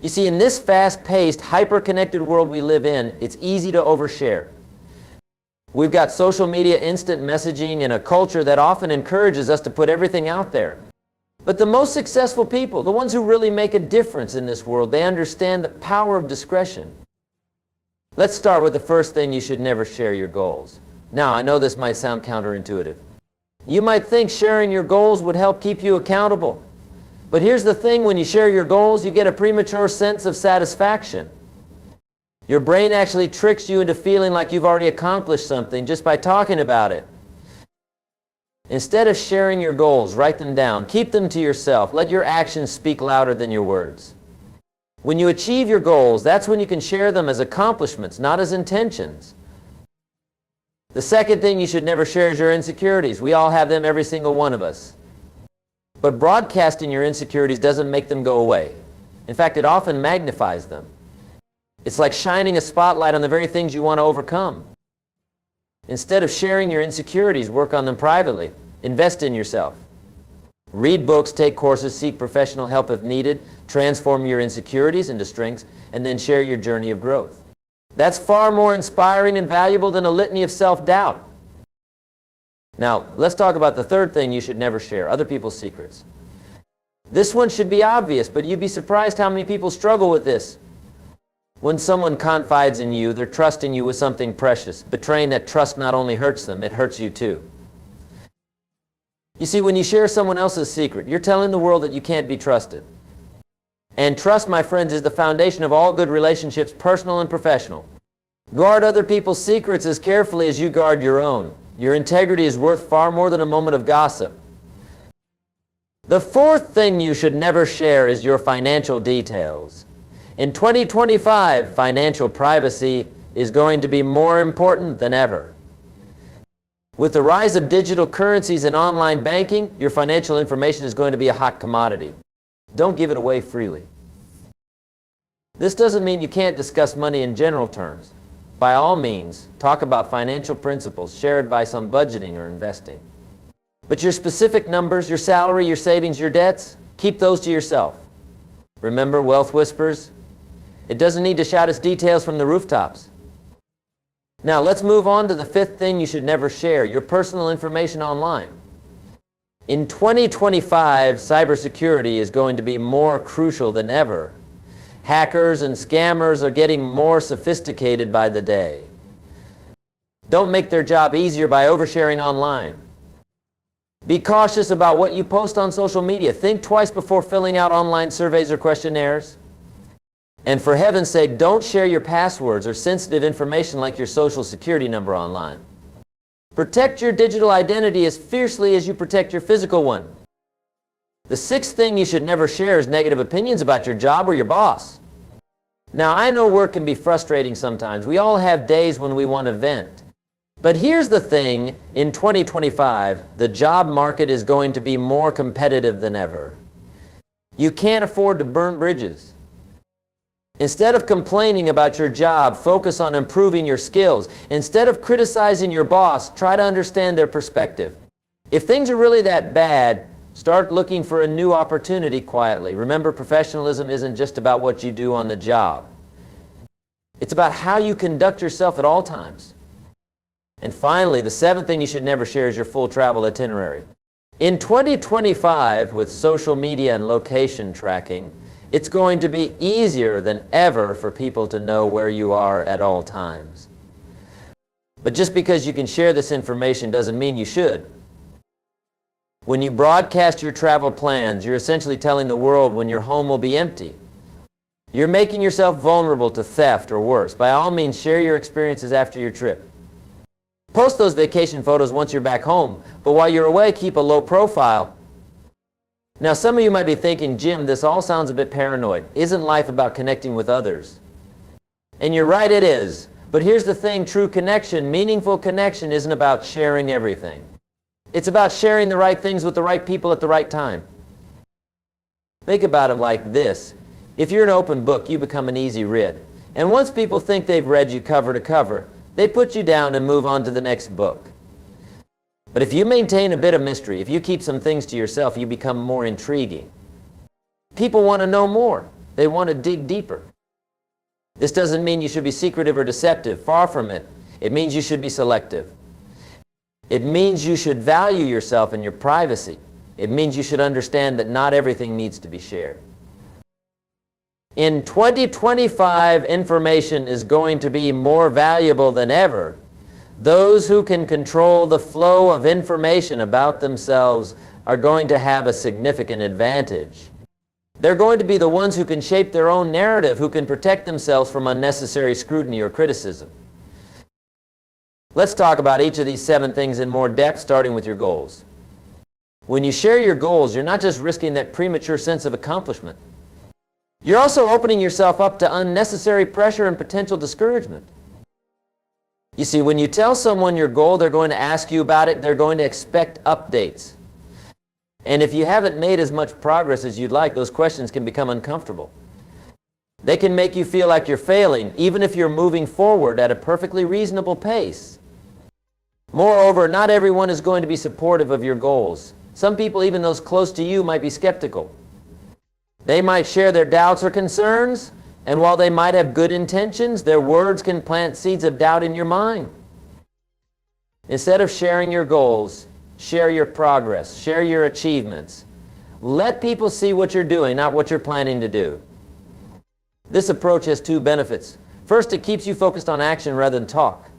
You see, in this fast-paced, hyper-connected world we live in, it's easy to overshare. We've got social media, instant messaging, and a culture that often encourages us to put everything out there. But the most successful people, the ones who really make a difference in this world, they understand the power of discretion. Let's start with the first thing: you should never share your goals. Now, I know this might sound counterintuitive. You might think sharing your goals would help keep you accountable. But here's the thing: when you share your goals, you get a premature sense of satisfaction. Your brain actually tricks you into feeling like you've already accomplished something just by talking about it. Instead of sharing your goals, write them down. Keep them to yourself. Let your actions speak louder than your words. When you achieve your goals, that's when you can share them as accomplishments, not as intentions. The second thing you should never share is your insecurities. We all have them, every single one of us. But broadcasting your insecurities doesn't make them go away. In fact, it often magnifies them. It's like shining a spotlight on the very things you want to overcome. Instead of sharing your insecurities, work on them privately. Invest in yourself. Read books, take courses, seek professional help if needed, transform your insecurities into strengths, and then share your journey of growth. That's far more inspiring and valuable than a litany of self-doubt. Now, let's talk about the third thing you should never share: other people's secrets. This one should be obvious, but you'd be surprised how many people struggle with this. When someone confides in you, they're trusting you with something precious. Betraying that trust not only hurts them, it hurts you too. You see, when you share someone else's secret, you're telling the world that you can't be trusted. And trust, my friends, is the foundation of all good relationships, personal and professional. Guard other people's secrets as carefully as you guard your own. Your integrity is worth far more than a moment of gossip. The fourth thing you should never share is your financial details. In 2025, financial privacy is going to be more important than ever. With the rise of digital currencies and online banking, your financial information is going to be a hot commodity. Don't give it away freely. This doesn't mean you can't discuss money in general terms. By all means, talk about financial principles, share advice on budgeting or investing. But your specific numbers, your salary, your savings, your debts, keep those to yourself. Remember, wealth whispers? It doesn't need to shout its details from the rooftops. Now, let's move on to the fifth thing you should never share: your personal information online. In 2025, cybersecurity is going to be more crucial than ever. Hackers and scammers are getting more sophisticated by the day. Don't make their job easier by oversharing online. Be cautious about what you post on social media. Think twice before filling out online surveys or questionnaires. And for heaven's sake, don't share your passwords or sensitive information like your social security number online. Protect your digital identity as fiercely as you protect your physical one. The sixth thing you should never share is negative opinions about your job or your boss. Now, I know work can be frustrating sometimes. We all have days when we want to vent. But here's the thing: in 2025, the job market is going to be more competitive than ever. You can't afford to burn bridges. Instead of complaining about your job, focus on improving your skills. Instead of criticizing your boss, try to understand their perspective. If things are really that bad, start looking for a new opportunity quietly. Remember, professionalism isn't just about what you do on the job. It's about how you conduct yourself at all times. And finally, the seventh thing you should never share is your full travel itinerary. In 2025, with social media and location tracking, it's going to be easier than ever for people to know where you are at all times. But just because you can share this information doesn't mean you should. When you broadcast your travel plans, you're essentially telling the world when your home will be empty. You're making yourself vulnerable to theft or worse. By all means, share your experiences after your trip. Post those vacation photos once you're back home, but while you're away, keep a low profile. Now, some of you might be thinking, Jim, this all sounds a bit paranoid. Isn't life about connecting with others? And you're right, it is. But here's the thing: true connection, meaningful connection, isn't about sharing everything. It's about sharing the right things with the right people at the right time. Think about it like this: if you're an open book, you become an easy read. And once people think they've read you cover to cover, they put you down and move on to the next book. But if you maintain a bit of mystery, if you keep some things to yourself, you become more intriguing. People want to know more. They want to dig deeper. This doesn't mean you should be secretive or deceptive. Far from it. It means you should be selective. It means you should value yourself and your privacy. It means you should understand that not everything needs to be shared. In 2025, information is going to be more valuable than ever. Those who can control the flow of information about themselves are going to have a significant advantage. They're going to be the ones who can shape their own narrative, who can protect themselves from unnecessary scrutiny or criticism. Let's talk about each of these 7 things in more depth, starting with your goals. When you share your goals, you're not just risking that premature sense of accomplishment. You're also opening yourself up to unnecessary pressure and potential discouragement. You see, when you tell someone your goal, they're going to ask you about it. They're going to expect updates. And if you haven't made as much progress as you'd like, those questions can become uncomfortable. They can make you feel like you're failing, even if you're moving forward at a perfectly reasonable pace. Moreover, not everyone is going to be supportive of your goals. Some people, even those close to you, might be skeptical. They might share their doubts or concerns, and while they might have good intentions, their words can plant seeds of doubt in your mind. Instead of sharing your goals, share your progress, share your achievements. Let people see what you're doing, not what you're planning to do. This approach has 2 benefits. First, it keeps you focused on action rather than talk.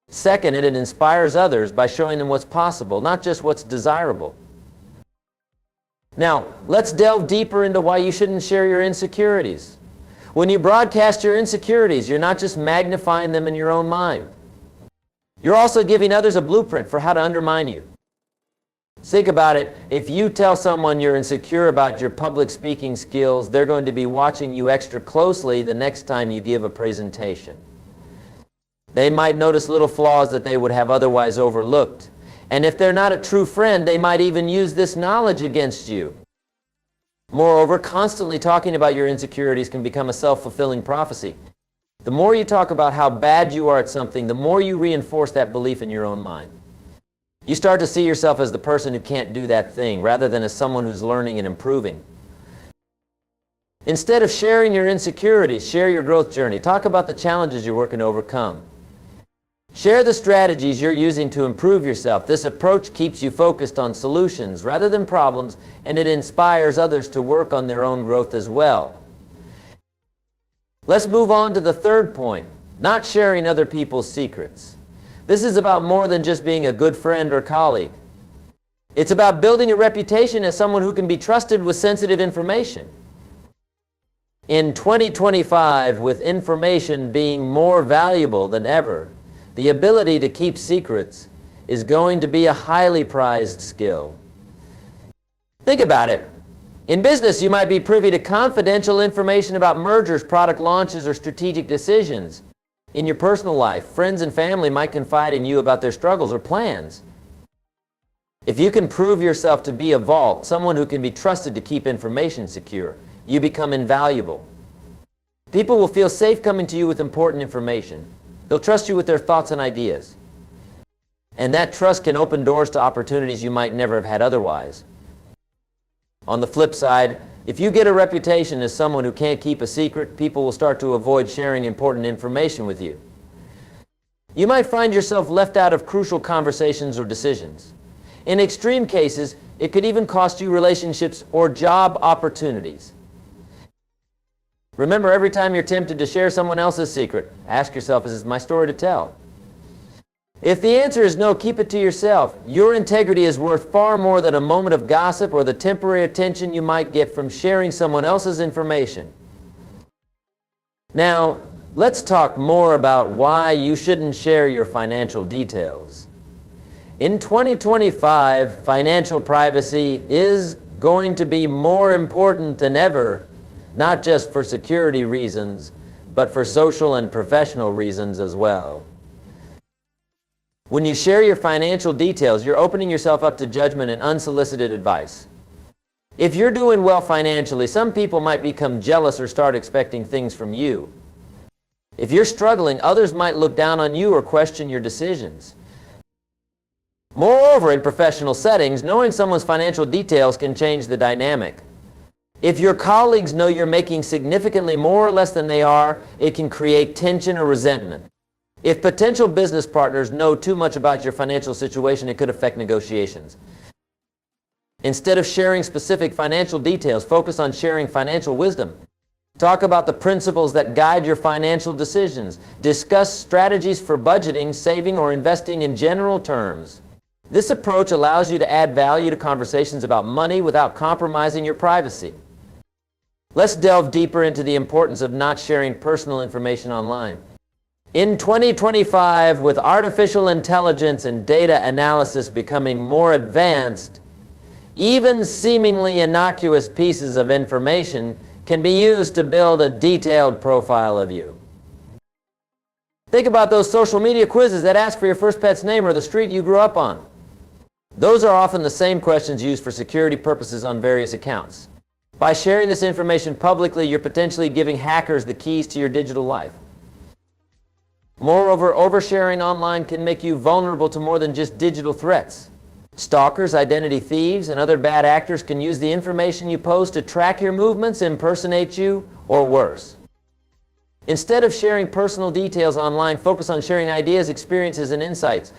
Second, it inspires others by showing them what's possible, not just what's desirable. Now, let's delve deeper into why you shouldn't share your insecurities. When you broadcast your insecurities, you're not just magnifying them in your own mind. You're also giving others a blueprint for how to undermine you. Think about it. If you tell someone you're insecure about your public speaking skills, they're going to be watching you extra closely the next time you give a presentation. They might notice little flaws that they would have otherwise overlooked. And if they're not a true friend, they might even use this knowledge against you. Moreover, constantly talking about your insecurities can become a self-fulfilling prophecy. The more you talk about how bad you are at something, the more you reinforce that belief in your own mind. You start to see yourself as the person who can't do that thing, rather than as someone who's learning and improving. Instead of sharing your insecurities, share your growth journey. Talk about the challenges you're working to overcome. Share the strategies you're using to improve yourself. This approach keeps you focused on solutions rather than problems, and it inspires others to work on their own growth as well. Let's move on to the 3rd point, not sharing other people's secrets. This is about more than just being a good friend or colleague. It's about building a reputation as someone who can be trusted with sensitive information. In 2025, with information being more valuable than ever, the ability to keep secrets is going to be a highly prized skill. Think about it. In business, you might be privy to confidential information about mergers, product launches, or strategic decisions. In your personal life, friends and family might confide in you about their struggles or plans. If you can prove yourself to be a vault, someone who can be trusted to keep information secure, you become invaluable. People will feel safe coming to you with important information. They'll trust you with their thoughts and ideas. And that trust can open doors to opportunities you might never have had otherwise. On the flip side, if you get a reputation as someone who can't keep a secret, people will start to avoid sharing important information with you. You might find yourself left out of crucial conversations or decisions. In extreme cases, it could even cost you relationships or job opportunities. Remember, every time you're tempted to share someone else's secret, ask yourself, is this my story to tell? If the answer is no, keep it to yourself. Your integrity is worth far more than a moment of gossip or the temporary attention you might get from sharing someone else's information. Now, let's talk more about why you shouldn't share your financial details. In 2025, financial privacy is going to be more important than ever, not just for security reasons, but for social and professional reasons as well. When you share your financial details, you're opening yourself up to judgment and unsolicited advice. If you're doing well financially, some people might become jealous or start expecting things from you. If you're struggling, others might look down on you or question your decisions. Moreover, in professional settings, knowing someone's financial details can change the dynamic. If your colleagues know you're making significantly more or less than they are, it can create tension or resentment. If potential business partners know too much about your financial situation, it could affect negotiations. Instead of sharing specific financial details, focus on sharing financial wisdom. Talk about the principles that guide your financial decisions. Discuss strategies for budgeting, saving, or investing in general terms. This approach allows you to add value to conversations about money without compromising your privacy. Let's delve deeper into the importance of not sharing personal information online. In 2025, with artificial intelligence and data analysis becoming more advanced, even seemingly innocuous pieces of information can be used to build a detailed profile of you. Think about those social media quizzes that ask for your first pet's name or the street you grew up on. Those are often the same questions used for security purposes on various accounts. By sharing this information publicly, you're potentially giving hackers the keys to your digital life. Moreover, oversharing online can make you vulnerable to more than just digital threats. Stalkers, identity thieves, and other bad actors can use the information you post to track your movements, impersonate you, or worse. Instead of sharing personal details online, focus on sharing ideas, experiences, and insights.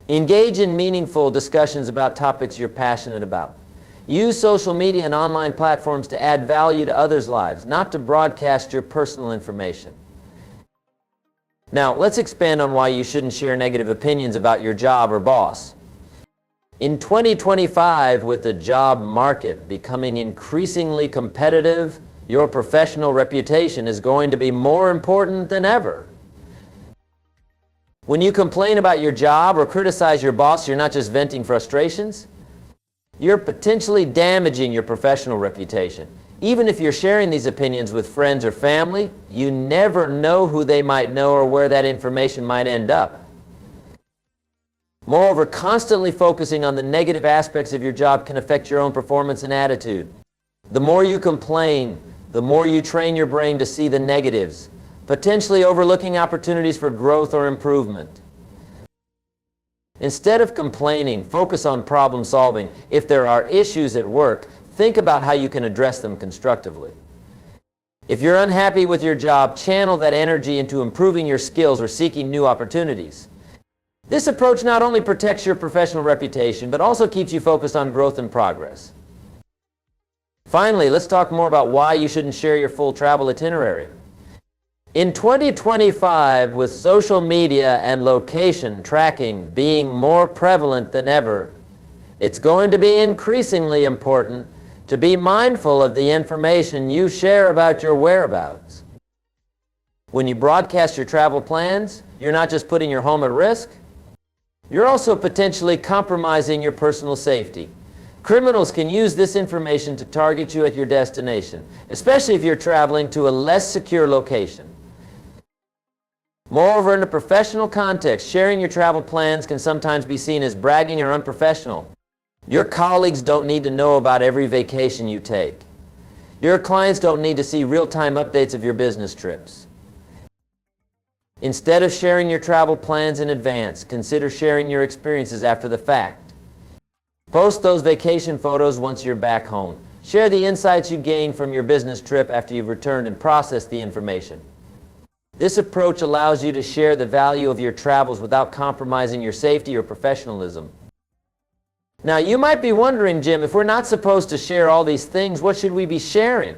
Engage in meaningful discussions about topics you're passionate about. Use social media and online platforms to add value to others' lives, not to broadcast your personal information. Now, let's expand on why you shouldn't share negative opinions about your job or boss. In 2025, with the job market becoming increasingly competitive, your professional reputation is going to be more important than ever. When you complain about your job or criticize your boss, you're not just venting frustrations. You're potentially damaging your professional reputation. Even if you're sharing these opinions with friends or family, you never know who they might know or where that information might end up. Moreover, constantly focusing on the negative aspects of your job can affect your own performance and attitude. The more you complain, the more you train your brain to see the negatives, potentially overlooking opportunities for growth or improvement. Instead of complaining, focus on problem solving. If there are issues at work, think about how you can address them constructively. If you're unhappy with your job, channel that energy into improving your skills or seeking new opportunities. This approach not only protects your professional reputation, but also keeps you focused on growth and progress. Finally, let's talk more about why you shouldn't share your full travel itinerary. In 2025, with social media and location tracking being more prevalent than ever, it's going to be increasingly important to be mindful of the information you share about your whereabouts. When you broadcast your travel plans, you're not just putting your home at risk, you're also potentially compromising your personal safety. Criminals can use this information to target you at your destination, especially if you're traveling to a less secure location. Moreover, in a professional context, sharing your travel plans can sometimes be seen as bragging or unprofessional. Your colleagues don't need to know about every vacation you take. Your clients don't need to see real-time updates of your business trips. Instead of sharing your travel plans in advance, consider sharing your experiences after the fact. Post those vacation photos once you're back home. Share the insights you gained from your business trip after you've returned and processed the information. This approach allows you to share the value of your travels without compromising your safety or professionalism. Now, you might be wondering, Jim, if we're not supposed to share all these things, what should we be sharing?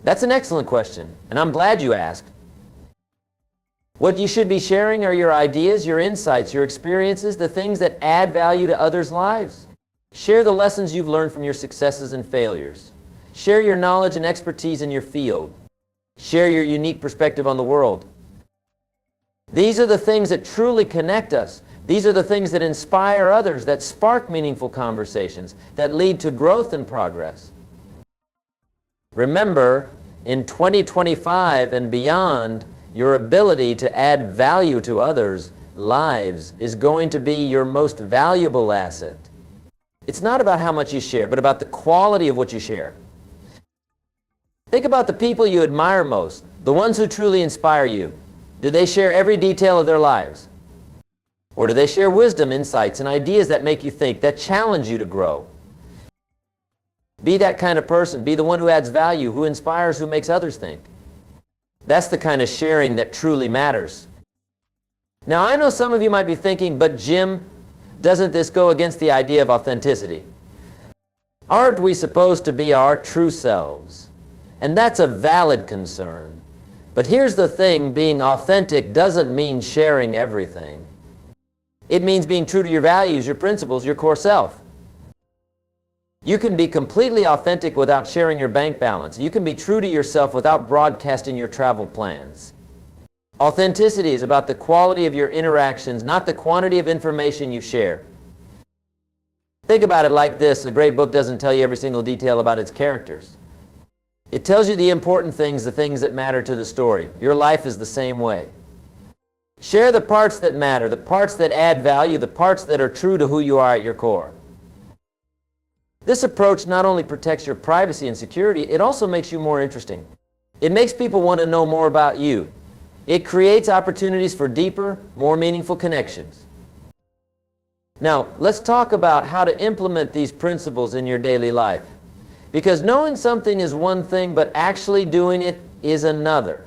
That's an excellent question, and I'm glad you asked. What you should be sharing are your ideas, your insights, your experiences, the things that add value to others' lives. Share the lessons you've learned from your successes and failures. Share your knowledge and expertise in your field. Share your unique perspective on the world. These are the things that truly connect us. These are the things that inspire others, that spark meaningful conversations, that lead to growth and progress. Remember, in 2025 and beyond, your ability to add value to others' lives is going to be your most valuable asset. It's not about how much you share, but about the quality of what you share. Think about the people you admire most, the ones who truly inspire you. Do they share every detail of their lives? Or do they share wisdom, insights, and ideas that make you think, that challenge you to grow? Be that kind of person. Be the one who adds value, who inspires, who makes others think. That's the kind of sharing that truly matters. Now, I know some of you might be thinking, but Jim, doesn't this go against the idea of authenticity? Aren't we supposed to be our true selves? And that's a valid concern. But here's the thing, being authentic doesn't mean sharing everything. It means being true to your values, your principles, your core self. You can be completely authentic without sharing your bank balance. You can be true to yourself without broadcasting your travel plans. Authenticity is about the quality of your interactions, not the quantity of information you share. Think about it like this. A great book doesn't tell you every single detail about its characters. It tells you the important things, the things that matter to the story. Your life is the same way. Share the parts that matter, the parts that add value, the parts that are true to who you are at your core. This approach not only protects your privacy and security, it also makes you more interesting. It makes people want to know more about you. It creates opportunities for deeper, more meaningful connections. Now, let's talk about how to implement these principles in your daily life. Because knowing something is one thing, but actually doing it is another.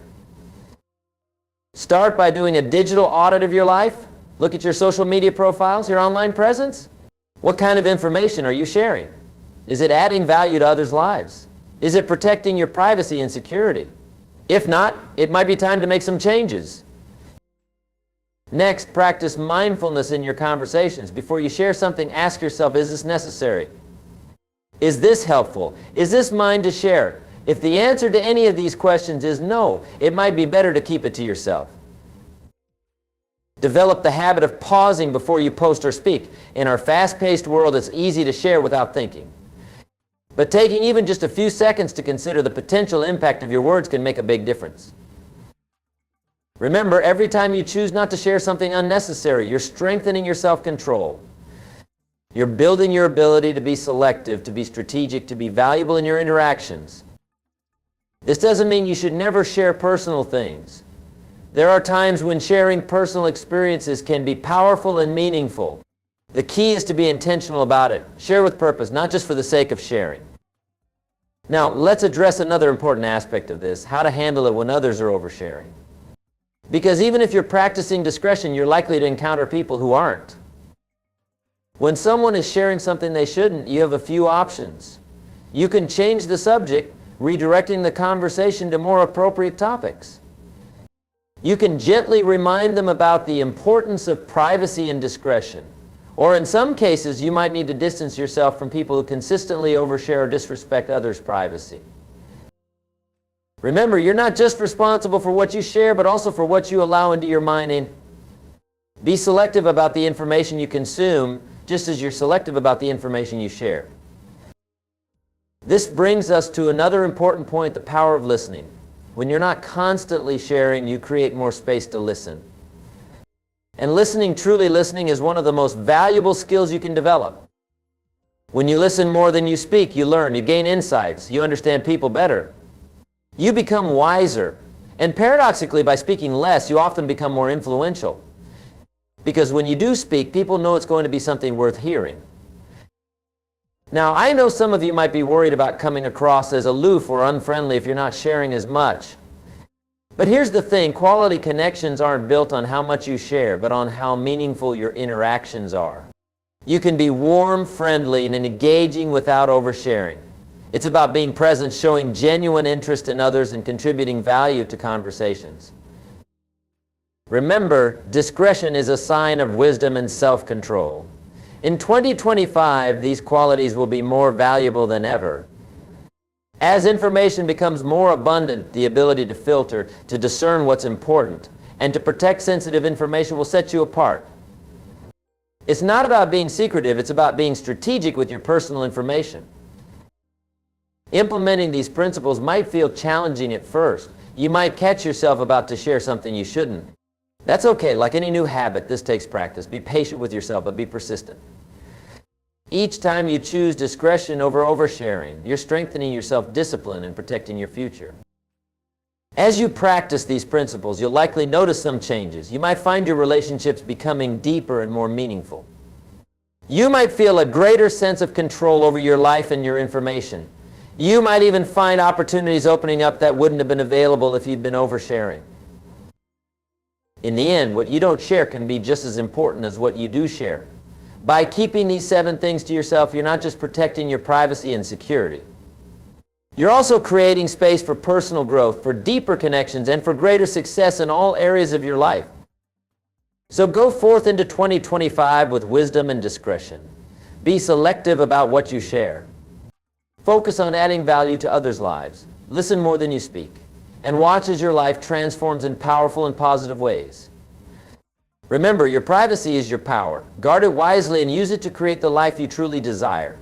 Start by doing a digital audit of your life. Look at your social media profiles, your online presence. What kind of information are you sharing? Is it adding value to others' lives? Is it protecting your privacy and security? If not, it might be time to make some changes. Next, practice mindfulness in your conversations. Before you share something, ask yourself, is this necessary? Is this helpful? Is this mine to share? If the answer to any of these questions is no, it might be better to keep it to yourself. Develop the habit of pausing before you post or speak. In our fast-paced world, it's easy to share without thinking. But taking even just a few seconds to consider the potential impact of your words can make a big difference. Remember, every time you choose not to share something unnecessary, you're strengthening your self-control. You're building your ability to be selective, to be strategic, to be valuable in your interactions. This doesn't mean you should never share personal things. There are times when sharing personal experiences can be powerful and meaningful. The key is to be intentional about it. Share with purpose, not just for the sake of sharing. Now, let's address another important aspect of this, how to handle it when others are oversharing. Because even if you're practicing discretion, you're likely to encounter people who aren't. When someone is sharing something they shouldn't, you have a few options. You can change the subject, redirecting the conversation to more appropriate topics. You can gently remind them about the importance of privacy and discretion. Or in some cases, you might need to distance yourself from people who consistently overshare or disrespect others' privacy. Remember, you're not just responsible for what you share, but also for what you allow into your mind. Be selective about the information you consume, just as you're selective about the information you share. This brings us to another important point, the power of listening. When you're not constantly sharing, you create more space to listen. And listening, truly listening, is one of the most valuable skills you can develop. When you listen more than you speak, you learn, you gain insights, you understand people better. You become wiser. And paradoxically, by speaking less, you often become more influential. Because when you do speak, people know it's going to be something worth hearing. Now, I know some of you might be worried about coming across as aloof or unfriendly if you're not sharing as much. But here's the thing, quality connections aren't built on how much you share, but on how meaningful your interactions are. You can be warm, friendly, and engaging without oversharing. It's about being present, showing genuine interest in others, and contributing value to conversations. Remember, discretion is a sign of wisdom and self-control. In 2025, these qualities will be more valuable than ever. As information becomes more abundant, the ability to filter, to discern what's important, and to protect sensitive information will set you apart. It's not about being secretive, it's about being strategic with your personal information. Implementing these principles might feel challenging at first. You might catch yourself about to share something you shouldn't. That's okay. Like any new habit, this takes practice. Be patient with yourself, but be persistent. Each time you choose discretion over oversharing, you're strengthening your self-discipline and protecting your future. As you practice these principles, you'll likely notice some changes. You might find your relationships becoming deeper and more meaningful. You might feel a greater sense of control over your life and your information. You might even find opportunities opening up that wouldn't have been available if you'd been oversharing. In the end, what you don't share can be just as important as what you do share. By keeping these 7 things to yourself, you're not just protecting your privacy and security. You're also creating space for personal growth, for deeper connections, and for greater success in all areas of your life. So go forth into 2025 with wisdom and discretion. Be selective about what you share. Focus on adding value to others' lives. Listen more than you speak. And watch as your life transforms in powerful and positive ways. Remember, your privacy is your power. Guard it wisely and use it to create the life you truly desire.